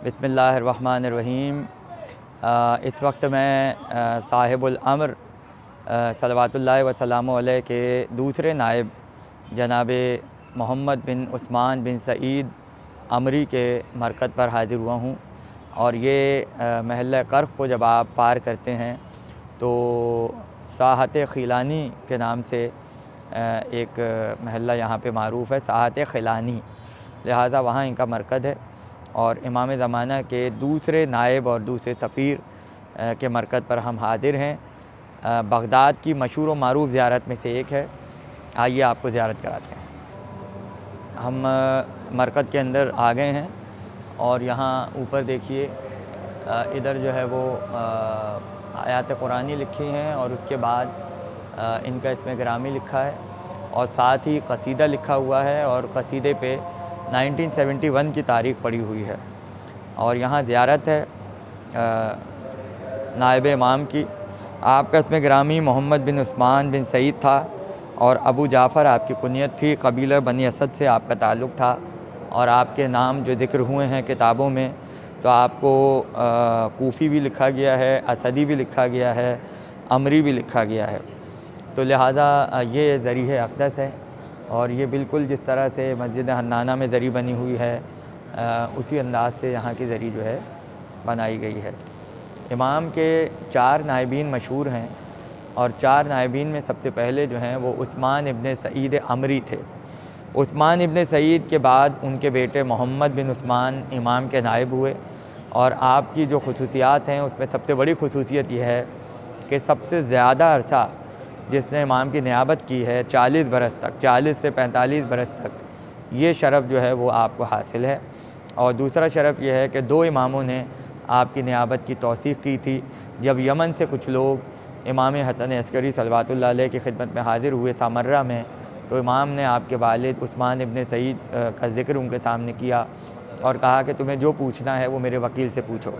बिस्मिल्लाहिर्रहमानिर्रहीम। इस वक्त मैं साहिबुल अम्र सल्लल्लाहु व सल्लम अलैहि के दूसरे नायब जनाब मोहम्मद बिन उस्मान बिन सईद अमरी के मरकज़ पर हाज़िर हुआ हूँ। और ये महल्ला कर्ख को जब आप पार करते हैं तो साहत खिलानी के नाम से एक महल्ला यहाँ पे मारूफ़ है, साहत खिलानी, लिहाजा वहाँ इनका मरकज़ है। और इमाम ज़माना के दूसरे नायब और दूसरे सफ़ीर के मरकज़ पर हम हाज़िर हैं। बगदाद की मशहूर व मारूफ़ ज़ियारत में से एक है। आइए आपको ज़ियारत कराते हैं। हम मरकज़ के अंदर आ गए हैं और यहाँ ऊपर देखिए, इधर जो है वो आयात कुरानी लिखी हैं और उसके बाद इनका इसमें ग्रामी लिखा है और साथ ही कसीदा लिखा हुआ है और कसीदे पे 1971 की तारीख़ पड़ी हुई है। और यहाँ ज़ियारत है नायब इमाम की। आपका इसमें ग्रामी मोहम्मद बिन उस्मान बिन सईद था और अबू जाफ़र आपकी कुनियत थी। कबीला बनी असद से आपका ताल्लुक़ था और आपके नाम जो ज़िक्र हुए हैं किताबों में, तो आपको कूफ़ी भी लिखा गया है, असदी भी लिखा गया है, अमरी भी लिखा गया है। तो लिहाजा ये ज़रीह अक़दस है और ये बिल्कुल जिस तरह से मस्जिद हन्नाना में ज़री बनी हुई है उसी अंदाज़ से यहाँ की ज़री जो है बनाई गई है। इमाम के 4 नायबीन मशहूर हैं और 4 नायबीन में सबसे पहले जो हैं वो उस्मान इब्ने सईद अमरी थे। उस्मान इब्ने सईद के बाद उनके बेटे मोहम्मद बिन उस्मान इमाम के नायब हुए। और आपकी जो खुसूसियात हैं उसमें सबसे बड़ी खुसूसियत यह है कि सबसे ज़्यादा अरसा जिसने इमाम की नियाबत की है 40 बरस तक, 40 से 45 बरस तक, ये शरफ़ जो है वो आपको हासिल है। और दूसरा शरफ़ यह है कि 2 इमामों ने आपकी नियाबत की तौसीक़ की थी। जब यमन से कुछ लोग इमाम हसन अस्करी सल्लल्लाहु अलैहि की खिदमत में हाज़िर हुए सामर्रा में, तो इमाम ने आपके वालिद उस्मान इब्ने सईद का ज़िक्र उनके सामने किया और कहा कि तुम्हें जो पूछना है वो मेरे वकील से पूछो।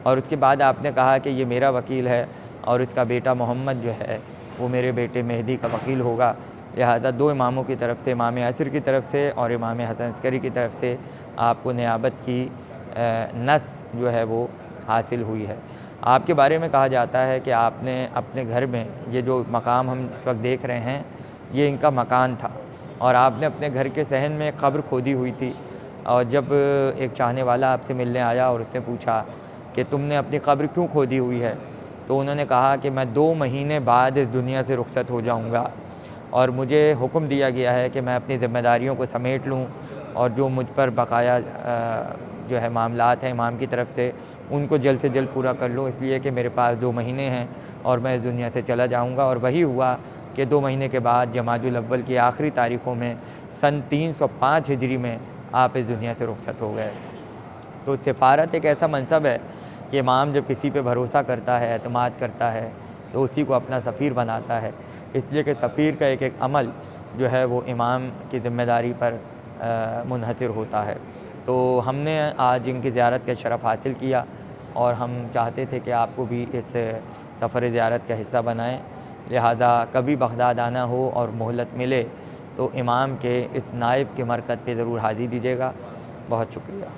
और उसके बाद आपने कहा कि ये मेरा वकील है और इसका बेटा मोहम्मद जो है वो मेरे बेटे मेहदी का वकील होगा। लिहाजा 2 इमामों की तरफ से, इमाम असर की तरफ से और इमाम हसन अस्करी की तरफ से आपको नियाबत की नस जो है वो हासिल हुई है। आपके बारे में कहा जाता है कि आपने अपने घर में, ये जो मकाम हम इस वक्त देख रहे हैं ये इनका मकान था और आपने अपने घर के सहन में कब्र खोदी हुई थी। और जब एक चाहने वाला आपसे मिलने आया और उसने पूछा कि तुमने अपनी कब्र क्यों खोदी हुई है, तो उन्होंने कहा कि मैं 2 महीने बाद इस दुनिया से रुखसत हो जाऊंगा और मुझे हुक्म दिया गया है कि मैं अपनी ज़िम्मेदारियों को समेट लूं और जो मुझ पर बकाया जो है मामलात हैं इमाम की तरफ से उनको जल्द से जल्द पूरा कर लूं, इसलिए कि मेरे पास 2 महीने हैं और मैं इस दुनिया से चला जाऊंगा। और वही हुआ कि 2 महीने के बाद जमादुल अव्वल की आखिरी तारीख़ों में सन 305 हिजरी में आप इस दुनिया से रुखसत हो गए। तो सिफारत एक ऐसा मनसब है कि इमाम जब किसी पे भरोसा करता है, एतमाद करता है, तो उसी को अपना सफ़ीर बनाता है। इसलिए कि सफ़ीर का एक अमल जो है वो इमाम की ज़िम्मेदारी पर मुनहसर होता है। तो हमने आज इनकी ज़ियारत का शरफ़ हासिल किया और हम चाहते थे कि आपको भी इस सफ़र ज़ियारत का हिस्सा बनाएं। लिहाजा कभी बगदाद आना हो और मोहलत मिले तो इमाम के इस नायब के मरकज़ पे ज़रूर हाज़िर दीजिएगा। बहुत शुक्रिया।